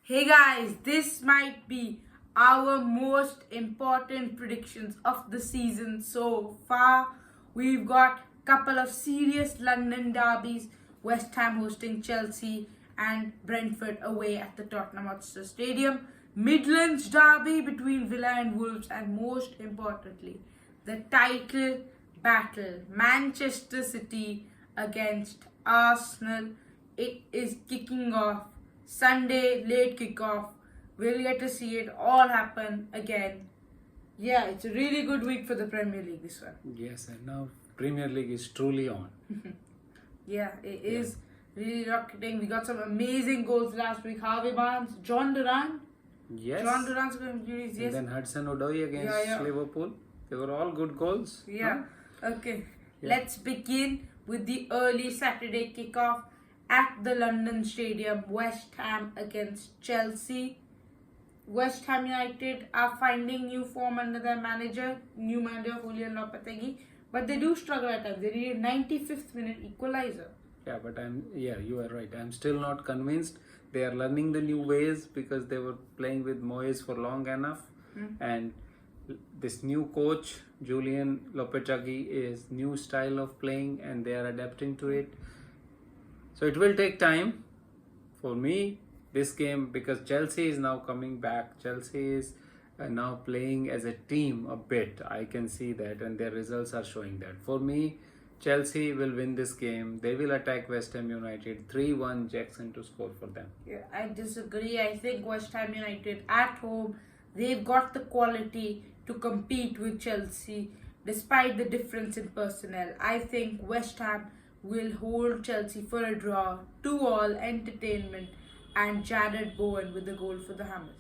Hey guys, this might be our most important predictions of the season so far. We've got a couple of serious London derbies, West Ham hosting Chelsea and Brentford away at the Tottenham Hotspur Stadium, Midlands derby between Villa and Wolves, and most importantly, the title battle, Manchester City against Arsenal. It is kicking off Sunday, late kickoff. We'll get to see it all happen again. Yeah, it's a really good week for the Premier League this one. Yes, and now Premier League is truly on. Yeah, it is really rocketing. We got some amazing goals last week. Harvey Barnes, John Duran. Yes. John Duran's going to be released, yes. And then Hudson-Odoi against Yeah. Liverpool. They were all good goals. Yeah. Huh? Okay. Yeah. Let's begin with the early Saturday kickoff at the London Stadium. West Ham against Chelsea. West Ham United are finding new form under their new manager Julian Lopetegui, but they do struggle at times. They need a 95th minute equalizer. Yeah, but you are right. I'm still not convinced. They are learning the new ways because they were playing with Moyes for long enough. And this new coach, Julian Lopetegui, is new style of playing and they are adapting to it. So it will take time for me, this game, because Chelsea is now coming back. Chelsea is now playing as a team a bit. I can see that and their results are showing that. For me, Chelsea will win this game. They will attack West Ham United. 3-1 Jackson to score for them. Yeah, I disagree. I think West Ham United at home, they've got the quality to compete with Chelsea despite the difference in personnel. I think West Ham will hold Chelsea for a draw, 2-2 entertainment, and Jared Bowen with the goal for the Hammers.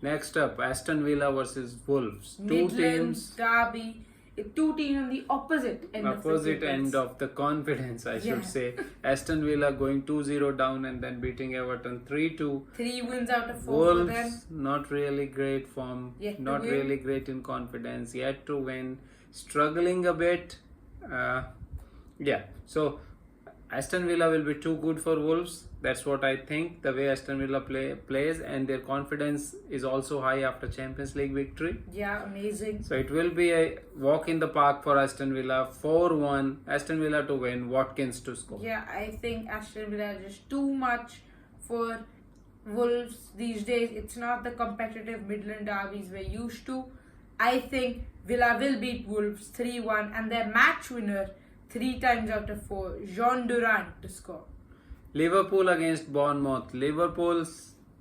Next up, Aston Villa versus Wolves. Midlands derby. Two teams on the opposite end of the confidence, I should say. Aston Villa going 2-0 down and then beating Everton 3-2. 3 wins out of 4 Wolves, for them. not really great form, not really great in confidence, yet to win, struggling a bit. So Aston Villa will be too good for Wolves. That's what I think, the way Aston Villa plays, and their confidence is also high after Champions League victory. Yeah, amazing. So it will be a walk in the park for Aston Villa. 4-1, Aston Villa to win, Watkins to score. Yeah, I think Aston Villa is just too much for Wolves these days. It's not the competitive Midland derbies we're used to. I think Villa will beat Wolves 3-1 and their match winner 3 times out of 4, Jean Durant to score. Liverpool against Bournemouth. Liverpool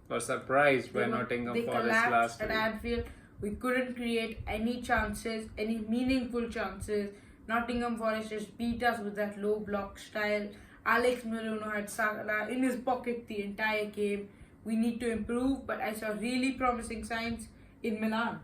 were surprised by Nottingham Forest last week. At Anfield, we couldn't create any chances, any meaningful chances. Nottingham Forest just beat us with that low block style. Alex Maruno had Salah in his pocket the entire game. We need to improve, but I saw really promising signs in Milan.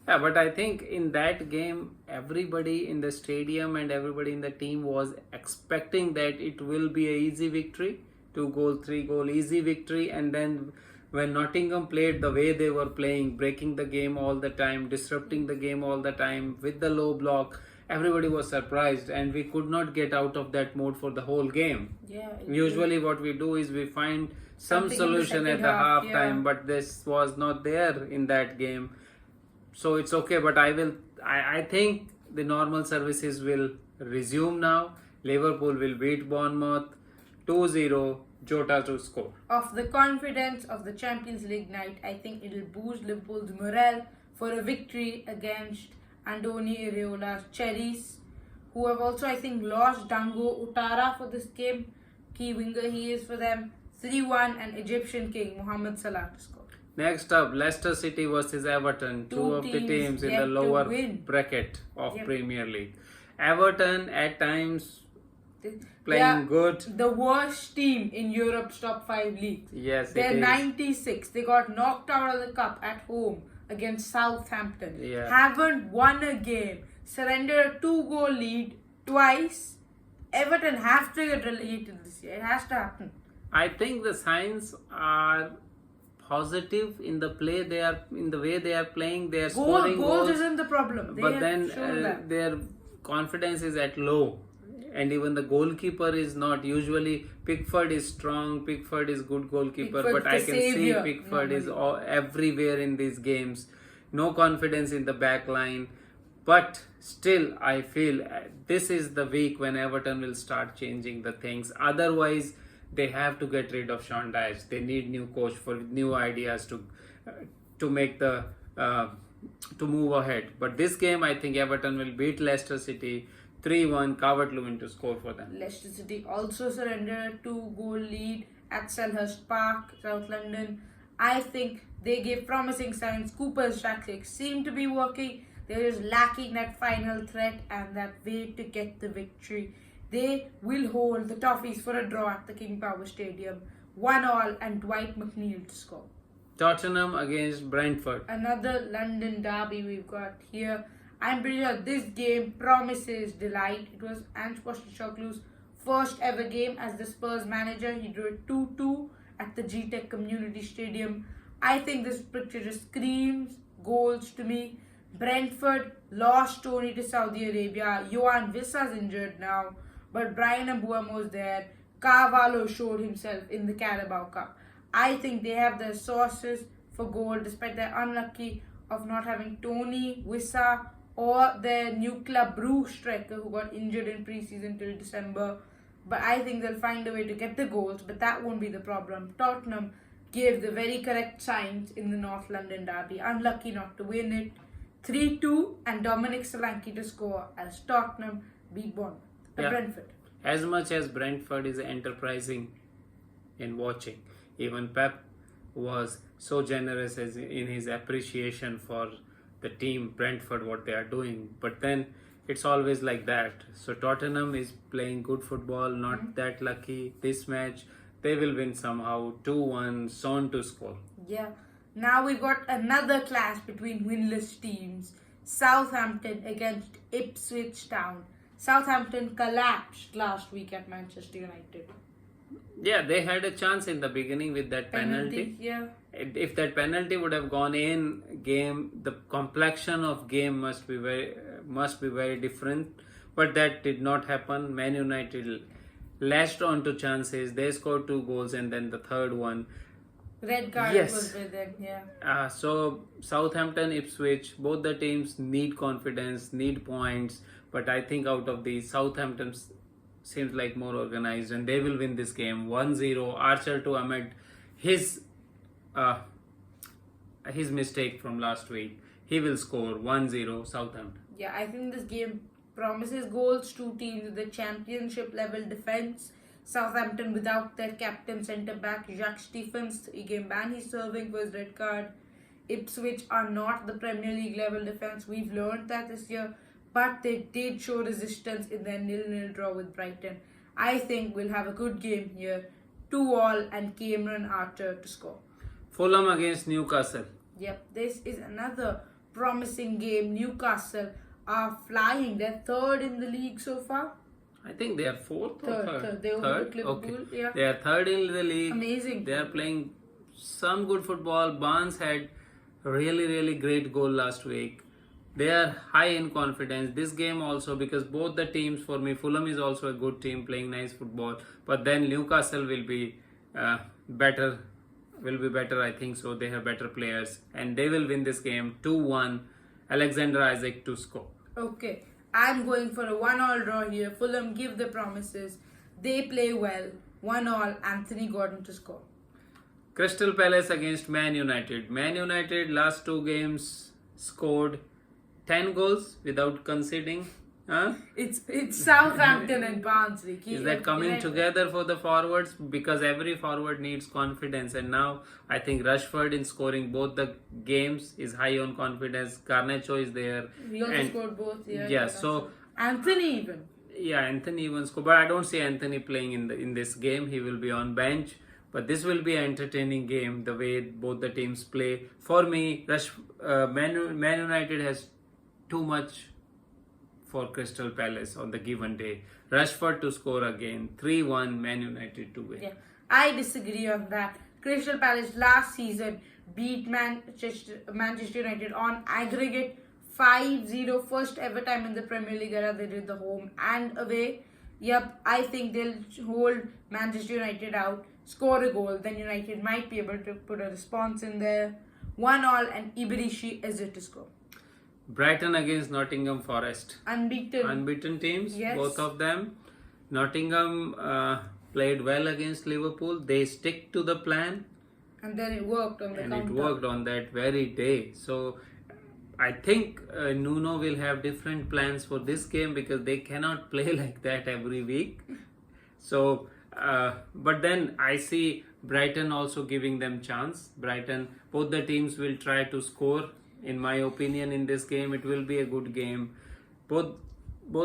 Yeah, but I think in that game, everybody in the stadium and everybody in the team was expecting that it will be an easy victory. 2-goal, 3-goal, easy victory. And then when Nottingham played the way they were playing, breaking the game all the time, disrupting the game all the time with the low block, everybody was surprised and we could not get out of that mode for the whole game. Yeah. Usually what we do is we find some solution at the half time, but this was not there in that game. So it's okay, but I think the normal services will resume now. Liverpool will beat Bournemouth 2-0, Jota to score. Of the confidence of the Champions League night, I think it will boost Liverpool's morale for a victory against Andoni Iraola's Cherries, who have also, I think, lost Dango Utara for this game. Key winger he is for them. 3-1 and Egyptian King Mohamed Salah to score. Next up, Leicester City versus Everton. Two of the teams in the lower bracket of Premier League. Everton at times playing good. The worst team in Europe's top 5 leagues. Yes, they're 96. They got knocked out of the cup at home against Southampton. Haven't won a game. Surrendered a 2-goal lead twice. Everton have to get relegated this year. It has to happen. I think the signs are positive in the play in the way they are playing. They are scoring goals. Isn't the problem. But then their confidence is at low. and even the goalkeeper is not. Usually Pickford is strong, Pickford is good goalkeeper, Pickford's but I the can see saviour, Pickford is normally. everywhere in these games. No confidence in the back line. But still, I feel this is the week when Everton will start changing the things. Otherwise, they have to get rid of Sean Dyche. They need new coach for new ideas uh, to make the uh, to move ahead. But this game, I think Everton will beat Leicester City 3-1. Calvert-Lewin to score for them. Leicester City also surrendered a 2-goal lead at Selhurst Park, South London. I think they gave promising signs. Cooper's tactics seem to be working. They're just lacking that final threat and that way to get the victory. They will hold the Toffees for a draw at the King Power Stadium. 1-1 and Dwight McNeil to score. Tottenham against Brentford. Another London derby we've got here. I'm pretty sure this game promises delight. It was Ange Postecoglou's first ever game as the Spurs manager. He drew it 2-2 at the G-Tech Community Stadium. I think this picture just screams goals to me. Brentford lost Tony to Saudi Arabia. Johan Vissa's injured now, but Brian Mbuemo's there. Carvalho showed himself in the Carabao Cup. I think they have the sources for goal despite their unlucky of not having Tony, Wissa, or their new Club Brugge striker who got injured in pre-season till December. But I think they'll find a way to get the goals, but that won't be the problem. Tottenham gave the very correct signs in the North London derby. Unlucky not to win it. 3-2 and Dominic Solanke to score as Tottenham beat Brentford. As much as Brentford is enterprising in watching, even Pep was so generous in his appreciation for the team Brentford, what they are doing. But then it's always like that. So Tottenham is playing good football, not that lucky. This match, they will win somehow. 2-1, Son to score. Yeah. Now we've got another clash between winless teams. Southampton against Ipswich Town. Southampton collapsed last week at Manchester United. Yeah, they had a chance in the beginning with that penalty. Yeah. If that penalty would have gone in game, the complexion of game must be very different. But that did not happen. Man United latched on to chances. They scored 2 goals and then the third one. Red card Yes. was with them, yeah. So Southampton, Ipswich, both the teams need confidence, need points. But I think out of these, Southampton seems like more organized and they will win this game 1-0. Archer to Ahmed, his mistake from last week. He will score 1-0 Southampton. Yeah, I think this game promises goals. Two teams with the championship level defense. Southampton without their captain centre back Jacques Stephens, 3-game ban he's serving for his red card. Ipswich are not the Premier League level defence. We've learned that this year, but they did show resistance in their 0-0 draw with Brighton. I think we'll have a good game here. 2-2 and Cameron Archer to score. Fulham against Newcastle. Yep, this is another promising game. Newcastle are flying. They're third in the league so far. I think they are fourth or third. They overtook Liverpool. Okay. Yeah. They are third in the league. Amazing. They are playing some good football. Barnes had a really great goal last week. They are high in confidence. This game also, because both the teams, for me, Fulham is also a good team playing nice football. But then Newcastle will be better. I think so. They have better players and they will win this game 2-1. Alexander Isaac to score. Okay, I'm going for a 1-1 draw here. Fulham give the promises. They play well. 1-1, Anthony Gordon to score. Crystal Palace against Man United. Man United last 2 games scored 10 goals without conceding. Huh? It's Southampton and Barnsley. Is that coming together for the forwards? Because every forward needs confidence, and now I think Rashford in scoring both the games is high on confidence. Garnacho is there. He also scored both. Yeah. So Anthony even. Yeah, Anthony even scored, but I don't see Anthony playing in this game. He will be on bench. But this will be an entertaining game. The way both the teams play. For me, Man United has too much for Crystal Palace on the given day. Rashford to score again. 3-1 Man United to win. Yeah, I disagree on that. Crystal Palace last season beat Manchester United on aggregate 5-0. First ever time in the Premier League era they did the home and away. Yep, I think they'll hold Manchester United out, score a goal, then United might be able to put a response in there. 1-1 and Iberishi is it to score. Brighton against Nottingham Forest. Unbeaten teams, Yes. both of them. Nottingham played well against Liverpool. They stick to the plan. And then it worked on the And counter. it worked on that very day. So I think Nuno will have different plans for this game because they cannot play like that every week. So, but then I see Brighton also giving them chance. Brighton, both the teams will try to score. In my opinion, in this game, it will be a good game. Both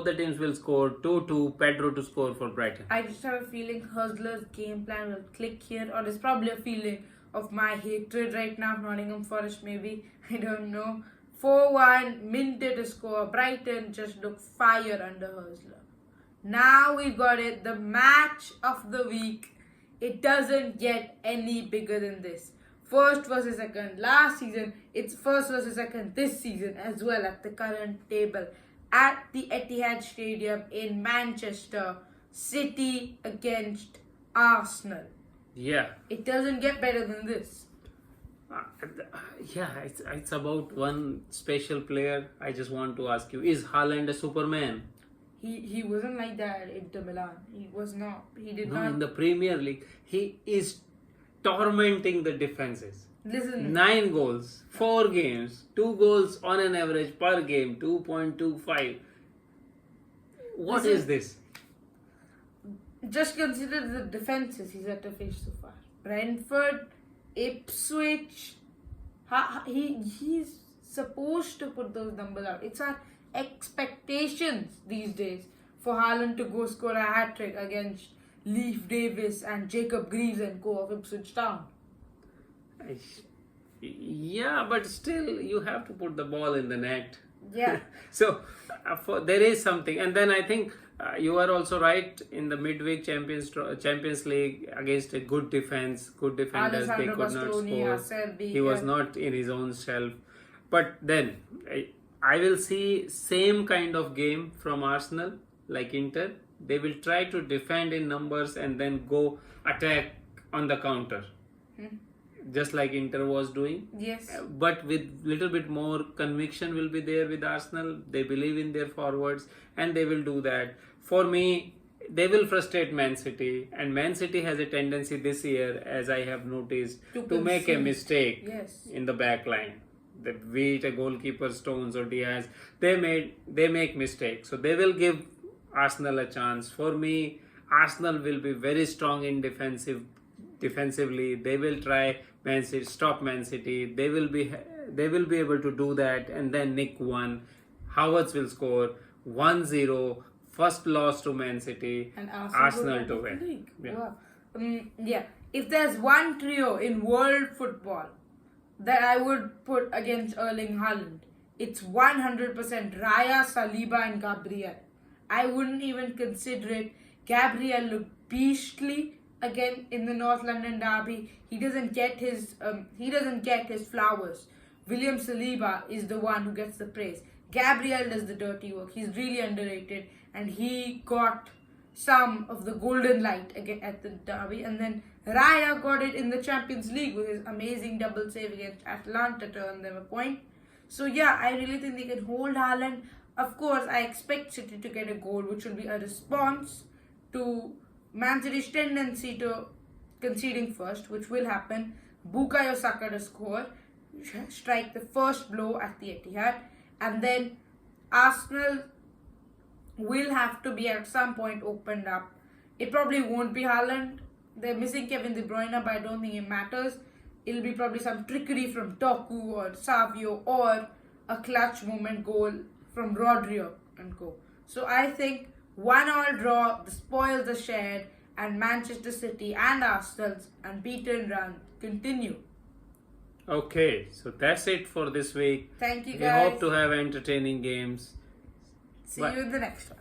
the teams will score 2-2. Pedro to score for Brighton. I just have a feeling Hustler's game plan will click here, or there's probably a feeling of my hatred right now of Nottingham Forest, maybe. I don't know. 4-1, Minter to score. Brighton just look fire under Hustler. Now we got it, the match of the week. It doesn't get any bigger than this. First versus second last season, it's first versus second this season as well at the current table. At the Etihad Stadium in Manchester, City against Arsenal. Yeah. It doesn't get better than this. Yeah, it's about one special player. I just want to ask you, is Haaland a Superman? He wasn't like that at Inter Milan. He was not. He did not. In the Premier League, he is tormenting the defenses. Listen. 9 goals, 4 games, 2 goals on an average per game, 2.25. What is this? Just consider the defenses he's had to face so far. Brentford, Ipswich. He's supposed to put those numbers out. It's our expectations these days for Haaland to go score a hat-trick against Leif Davis and Jacob Greaves and co of Ipswich Town. Yeah, but still you have to put the ball in the net. Yeah. So there is something, and then I think you are also right in the midweek Champions League against a good defense, good defenders. They could not score. He was not in his own shelf. But then I will see same kind of game from Arsenal like Inter. They will try to defend in numbers and then go attack on the counter. Just like Inter was doing. Yes. But with little bit more conviction will be there with Arsenal. They believe in their forwards and they will do that. For me, they will frustrate Man City, and Man City has a tendency this year, as I have noticed, to make a mistake in the back line. Be it a goalkeeper, Stones or Diaz, they make mistakes. So they will give Arsenal a chance. For me, Arsenal will be very strong in defensively. They will try stop Man City. They will be able to do that and then nick one. Havertz will score 1-0. First loss to Man City. And Arsenal to win. Yeah. Wow. If there's one trio in world football that I would put against Erling Haaland, it's 100% Raya, Saliba and Gabriel. I wouldn't even consider it. Gabriel looked beastly again in the North London derby. He doesn't get his flowers. William Saliba is the one who gets the praise. Gabriel does the dirty work. He's really underrated, and he got some of the golden light again at the derby. And then Raya got it in the Champions League with his amazing double save against Atalanta to earn them a point. So yeah, I really think they can hold Haaland. Of course, I expect City to get a goal, which will be a response to Man City's tendency to conceding first, which will happen. Bukayo Saka to score, strike the first blow at the Etihad, and then Arsenal will have to be at some point opened up. It probably won't be Haaland. They're missing Kevin De Bruyne, but I don't think it matters. It'll be probably some trickery from Doku or Savio or a clutch moment goal from Rodri and co. So I think 1-1 draw, the spoils are shared, and Manchester City and Arsenal's unbeaten run continue. Okay, so that's it for this week. Thank you, We guys. hope to have entertaining games. See you in the next one.